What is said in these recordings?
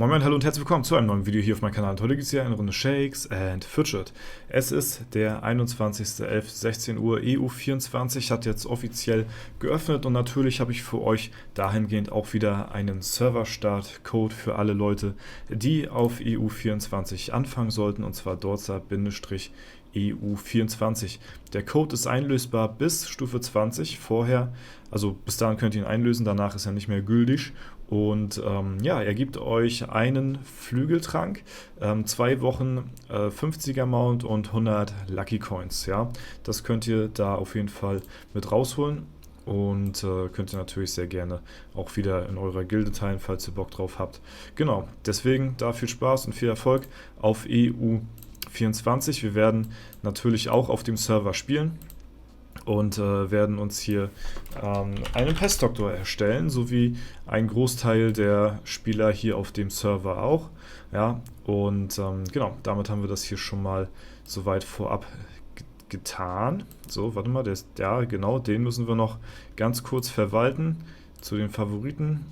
Moin Moin, hallo und herzlich willkommen zu einem neuen Video hier auf meinem Kanal. Und heute gibt es hier eine Runde Shakes and Fidget. Es ist der 21.11.16 Uhr, EU24 hat jetzt offiziell geöffnet und natürlich habe ich für euch dahingehend auch wieder einen Server-Start-Code für alle Leute, die auf EU24 anfangen sollten, und zwar Dorsa-EU24. Der Code ist einlösbar bis Stufe 20, vorher, also bis dahin könnt ihr ihn einlösen, danach ist er nicht mehr gültig. Und ja, er gibt euch einen Flügeltrank, 2 Wochen 50er Mount und 100 Lucky Coins. Ja? Das könnt ihr da auf jeden Fall mit rausholen und könnt ihr natürlich sehr gerne auch wieder in eurer Gilde teilen, falls ihr Bock drauf habt. Genau, deswegen da viel Spaß und viel Erfolg auf EU24. Wir werden natürlich auch auf dem Server spielen und werden uns hier einen Pestdoktor erstellen, sowie ein Großteil der Spieler hier auf dem Server auch. Ja, und genau, damit haben wir das hier schon mal soweit vorab getan. So, warte mal, ja genau, den müssen wir noch ganz kurz verwalten, zu den Favoriten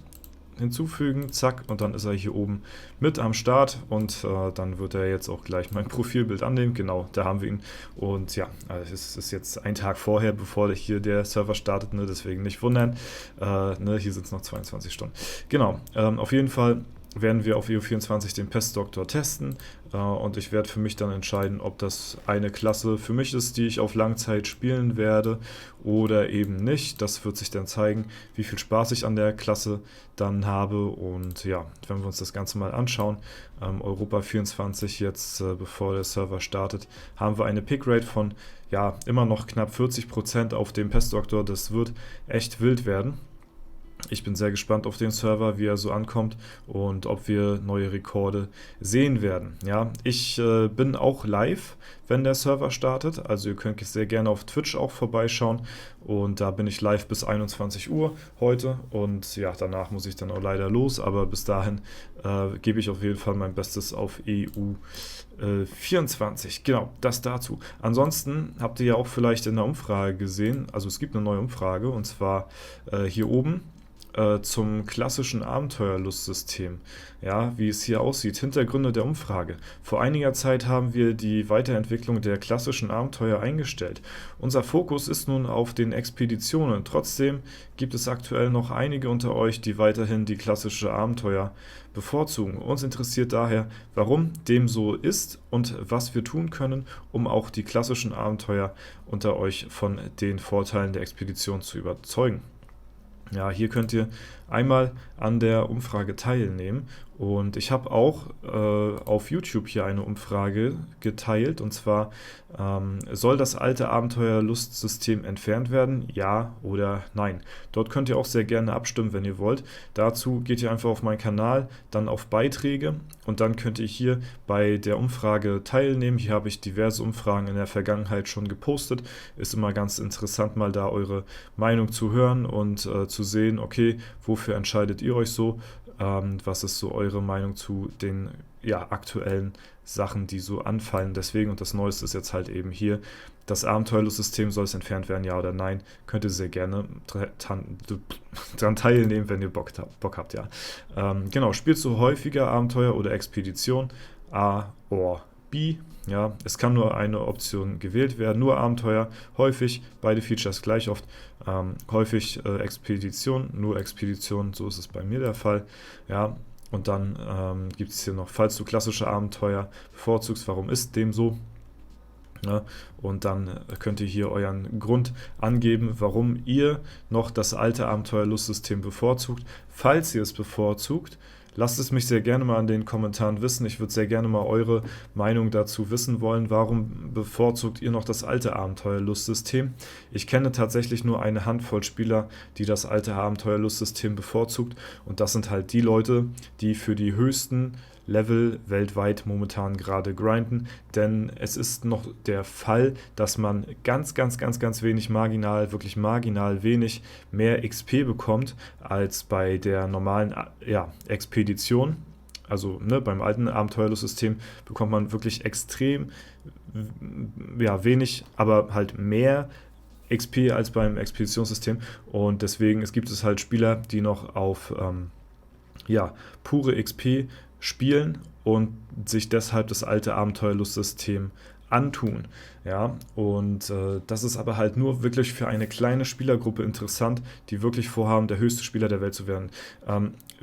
hinzufügen, zack, und dann ist er hier oben mit am Start und dann wird er jetzt auch gleich mein Profilbild annehmen. Genau, da haben wir ihn. Und ja, also es ist jetzt ein Tag vorher, bevor hier der Server startet, ne, deswegen nicht wundern. Ne, hier sind es noch 22 Stunden. Genau, auf jeden Fall werden wir auf EU24 den Pestdoktor testen und ich werde für mich dann entscheiden, ob das eine Klasse für mich ist, die ich auf Langzeit spielen werde oder eben nicht. Das wird sich dann zeigen, wie viel Spaß ich an der Klasse dann habe. Und ja, wenn wir uns das Ganze mal anschauen, Europa 24 jetzt, bevor der Server startet, haben wir eine Pickrate von ja immer noch knapp 40% auf dem Pestdoktor. Das wird echt wild werden. Ich bin sehr gespannt auf den Server, wie er so ankommt und ob wir neue Rekorde sehen werden. Ja, ich bin auch live, wenn der Server startet. Also ihr könnt sehr gerne auf Twitch auch vorbeischauen. Und da bin ich live bis 21 Uhr heute. Und ja, danach muss ich dann auch leider los. Aber bis dahin gebe ich auf jeden Fall mein Bestes auf EU24. Genau, das dazu. Ansonsten habt ihr ja auch vielleicht in der Umfrage gesehen, also es gibt eine neue Umfrage und zwar hier oben zum klassischen Abenteuerlustsystem, ja, wie es hier aussieht. Hintergründe der Umfrage. Vor einiger Zeit haben wir die Weiterentwicklung der klassischen Abenteuer eingestellt. Unser Fokus ist nun auf den Expeditionen. Trotzdem gibt es aktuell noch einige unter euch, die weiterhin die klassische Abenteuer bevorzugen. Uns interessiert daher, warum dem so ist und was wir tun können, um auch die klassischen Abenteuer unter euch von den Vorteilen der Expedition zu überzeugen. Ja, hier könnt ihr einmal an der Umfrage teilnehmen und ich habe auch auf YouTube hier eine Umfrage geteilt, und zwar soll das alte Abenteuerlustsystem entfernt werden, ja oder nein. Dort könnt ihr auch sehr gerne abstimmen, wenn ihr wollt. Dazu geht ihr einfach auf meinen Kanal, dann auf Beiträge und dann könnt ihr hier bei der Umfrage teilnehmen. Hier habe ich diverse Umfragen in der Vergangenheit schon gepostet. Ist immer ganz interessant, mal da eure Meinung zu hören und zu sehen, okay, wofür entscheidet ihr euch so? Was ist so eure Meinung zu den aktuellen Sachen, die so anfallen? Deswegen, und das Neueste ist jetzt halt eben hier, das Abenteuerlustsystem, soll es entfernt werden, ja oder nein? Könnt ihr sehr gerne dran teilnehmen, wenn ihr Bock habt, ja. Genau, spielst du häufiger Abenteuer oder Expedition? A oder B? Ja, es kann nur eine Option gewählt werden, nur Abenteuer, häufig, beide Features gleich oft, häufig Expedition, nur Expedition, so ist es bei mir der Fall, ja, und dann gibt es hier noch, falls du klassische Abenteuer bevorzugst, warum ist dem so? Ja, und dann könnt ihr hier euren Grund angeben, warum ihr noch das alte Abenteuerlustsystem bevorzugt. Falls ihr es bevorzugt, lasst es mich sehr gerne mal in den Kommentaren wissen. Ich würde sehr gerne mal eure Meinung dazu wissen wollen. Warum bevorzugt ihr noch das alte Abenteuerlustsystem? Ich kenne tatsächlich nur eine Handvoll Spieler, die das alte Abenteuerlustsystem bevorzugt. Und das sind halt die Leute, die für die höchsten Level weltweit momentan gerade grinden, denn es ist noch der Fall, dass man ganz wenig wirklich marginal wenig mehr XP bekommt als bei der normalen Expedition. Also beim alten Abenteuerlustsystem bekommt man wirklich extrem wenig, aber halt mehr XP als beim Expeditionssystem, und deswegen gibt es halt Spieler, die noch auf pure XP spielen und sich deshalb das alte Abenteuerlustsystem antun. Ja, und das ist aber halt nur wirklich für eine kleine Spielergruppe interessant, die wirklich vorhaben, der höchste Spieler der Welt zu werden.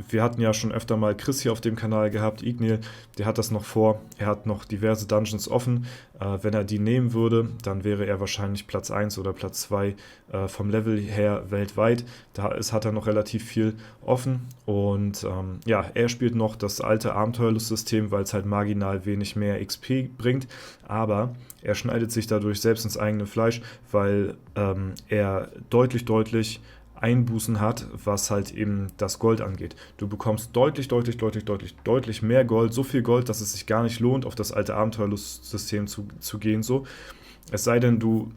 Wir hatten ja schon öfter mal Chris hier auf dem Kanal gehabt, Ignil, der hat das noch vor, er hat noch diverse Dungeons offen. Wenn er die nehmen würde, dann wäre er wahrscheinlich Platz 1 oder Platz 2 vom Level her weltweit. Hat er noch relativ viel offen und ja, er spielt noch das alte Abenteuerlustsystem, weil es halt marginal wenig mehr XP bringt, aber er schneidet sich dadurch selbst ins eigene Fleisch, weil er deutlich Einbußen hat, was halt eben das Gold angeht. Du bekommst deutlich mehr Gold, so viel Gold, dass es sich gar nicht lohnt, auf das alte Abenteuerlustsystem zu gehen. So. Es sei denn, du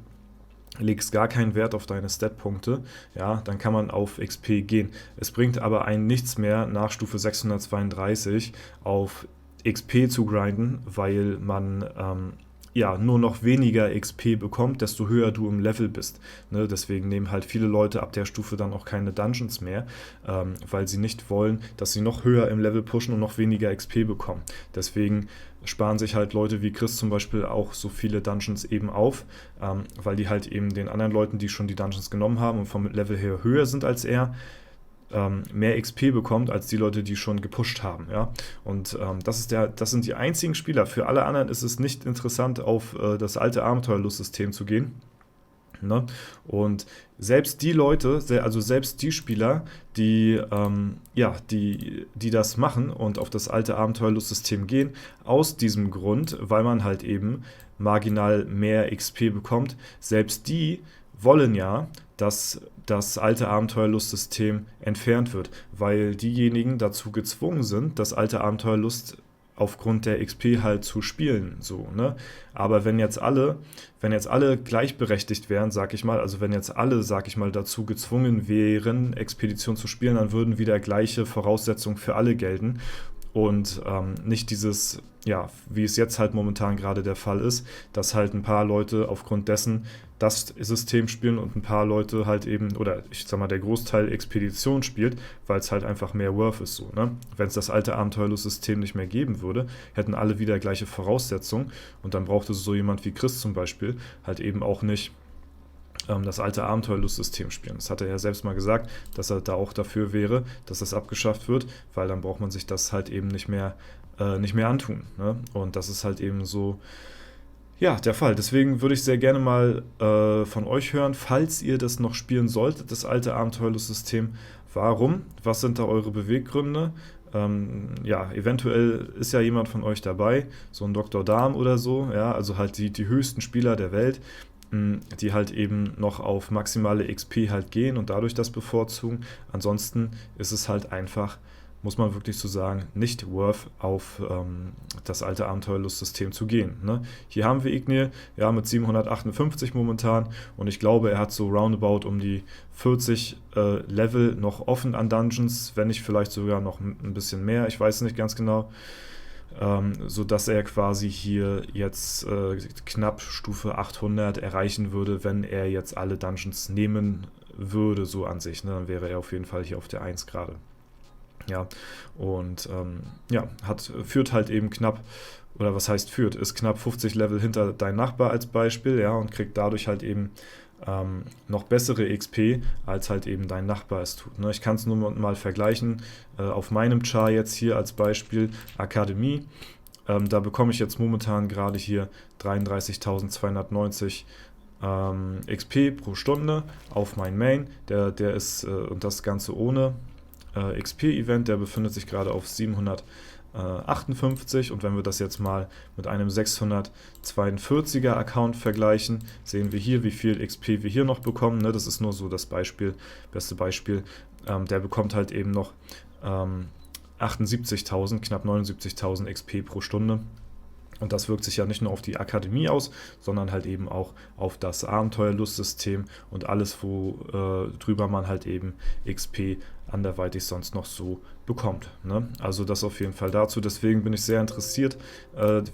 legst gar keinen Wert auf deine Stat-Punkte, ja, dann kann man auf XP gehen. Es bringt aber einen nichts mehr, nach Stufe 632 auf XP zu grinden, weil man ja, nur noch weniger XP bekommt, desto höher du im Level bist. Ne? Deswegen nehmen halt viele Leute ab der Stufe dann auch keine Dungeons mehr, weil sie nicht wollen, dass sie noch höher im Level pushen und noch weniger XP bekommen. Deswegen sparen sich halt Leute wie Chris zum Beispiel auch so viele Dungeons eben auf, weil die halt eben den anderen Leuten, die schon die Dungeons genommen haben und vom Level her höher sind als er, mehr XP bekommt als die Leute, die schon gepusht haben. Ja? Und das sind die einzigen Spieler. Für alle anderen ist es nicht interessant, auf das alte Abenteuerlustsystem zu gehen. Ne? Und selbst die Leute, also selbst die Spieler, die das machen und auf das alte Abenteuerlustsystem gehen, aus diesem Grund, weil man halt eben marginal mehr XP bekommt, selbst die wollen ja, dass das alte Abenteuerlustsystem entfernt wird, weil diejenigen dazu gezwungen sind, das alte Abenteuerlust aufgrund der XP halt zu spielen, so, ne? Aber wenn jetzt alle gleichberechtigt wären, sag ich mal, also wenn jetzt alle, sag ich mal, dazu gezwungen wären, Expedition zu spielen, dann würden wieder gleiche Voraussetzungen für alle gelten und nicht dieses, ja, wie es jetzt halt momentan gerade der Fall ist, dass halt ein paar Leute aufgrund dessen das System spielen und ein paar Leute halt eben, oder ich sag mal, der Großteil Expedition spielt, weil es halt einfach mehr Worth ist so, ne? Wenn es das alte Abenteuerlustsystem nicht mehr geben würde, hätten alle wieder gleiche Voraussetzungen und dann brauchte so jemand wie Chris zum Beispiel halt eben auch nicht das alte Abenteuerlustsystem spielen. Das hat er ja selbst mal gesagt, dass er da auch dafür wäre, dass das abgeschafft wird, weil dann braucht man sich das halt eben nicht mehr antun. Ne? Und das ist halt eben so, ja, der Fall. Deswegen würde ich sehr gerne mal von euch hören, falls ihr das noch spielen solltet, das alte Abenteuerlustsystem. Warum? Was sind da eure Beweggründe? Ja, eventuell ist ja jemand von euch dabei, so ein Dr. Darm oder so, ja, also halt die höchsten Spieler der Welt, die halt eben noch auf maximale XP halt gehen und dadurch das bevorzugen. Ansonsten ist es halt einfach, muss man wirklich so sagen, nicht worth, auf das alte Abenteuerlustsystem zu gehen. Ne? Hier haben wir Ignil, ja, mit 758 momentan und ich glaube, er hat so roundabout um die 40 Level noch offen an Dungeons, wenn nicht vielleicht sogar noch ein bisschen mehr, ich weiß nicht ganz genau. Sodass er quasi hier jetzt knapp Stufe 800 erreichen würde, wenn er jetzt alle Dungeons nehmen würde, so an sich. Ne? Dann wäre er auf jeden Fall hier auf der 1 gerade. Ja, und ja, führt halt eben knapp, oder was heißt führt, ist knapp 50 Level hinter dein Nachbar als Beispiel, ja, und kriegt dadurch halt eben noch bessere XP, als halt eben dein Nachbar es tut. Ne? Ich kann es nur mal vergleichen, auf meinem Char jetzt hier als Beispiel Akademie, da bekomme ich jetzt momentan gerade hier 33.290 XP pro Stunde auf mein Main, der ist, und das Ganze ohne XP-Event, der befindet sich gerade auf 758 und wenn wir das jetzt mal mit einem 642er Account vergleichen, sehen wir hier, wie viel XP wir hier noch bekommen. Ne? Das ist nur so das Beispiel, beste Beispiel. Der bekommt halt eben noch 78.000, knapp 79.000 XP pro Stunde. Und das wirkt sich ja nicht nur auf die Akademie aus, sondern halt eben auch auf das Abenteuerlustsystem und alles, wo drüber man halt eben XP anderweitig sonst noch so bekommt. Ne? Also das auf jeden Fall dazu. Deswegen bin ich sehr interessiert,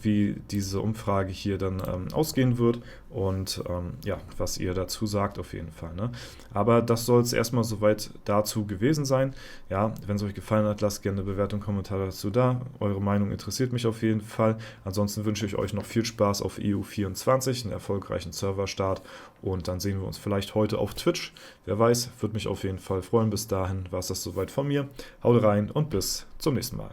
wie diese Umfrage hier dann ausgehen wird und ja, was ihr dazu sagt auf jeden Fall. Ne? Aber das soll es erstmal soweit dazu gewesen sein. Ja, wenn es euch gefallen hat, lasst gerne eine Bewertung, Kommentare dazu da. Eure Meinung interessiert mich auf jeden Fall. Ansonsten wünsche ich euch noch viel Spaß auf EU24, einen erfolgreichen Serverstart und dann sehen wir uns vielleicht heute auf Twitch. Wer weiß, würde mich auf jeden Fall freuen. Bis dahin war es das soweit von mir. Haut rein und bis zum nächsten Mal.